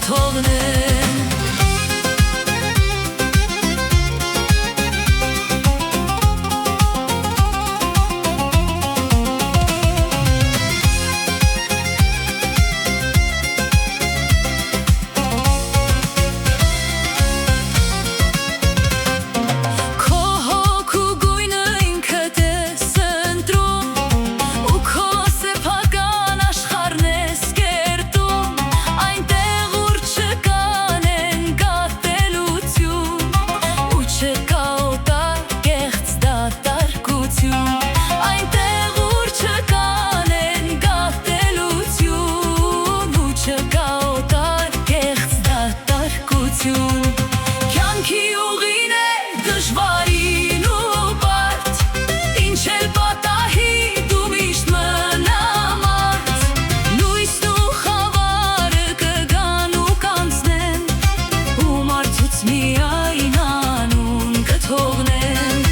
կթողնեն Կյանքի ուղին է դժվարին ու բարդ, ինչ էլ պատահի դու միշտ մնա մարդ, լույսն ու խավարը կգան ու կանցնեն, ու մարդուց միայն անուն կթողնեն,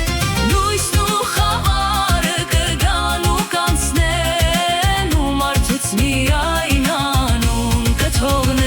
լույսն ու խավարը կգան ու կանցնեն, ու մարդուց միայն անուն կթողնեն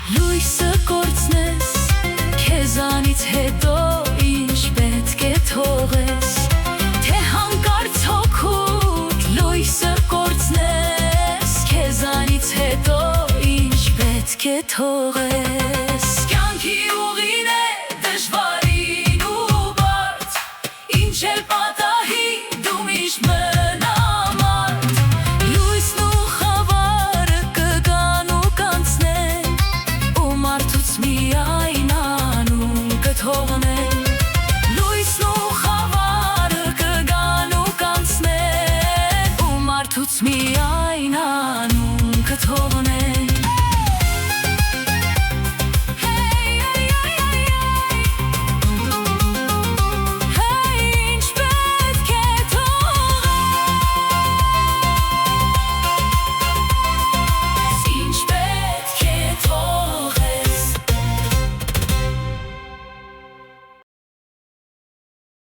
Լույսը կորցնես, քեզանից հետո ինչ պետք է թողես, թե հանկարծ հոգուտ լույսը կորցնես, քեզանից հետո ինչ պետք է թողես Կյանքի ուղին է դժվարին ու բարդ, ինչ էլ պատահի դու միշտ մնա մարդ, լույսն ու խավարը կգան ու կանցնեն մարդուց միայն անուն կթողնեն Լույսն ու խավարը կգան ու կանցնեն ու մարդուց միայն անուն կթողնեն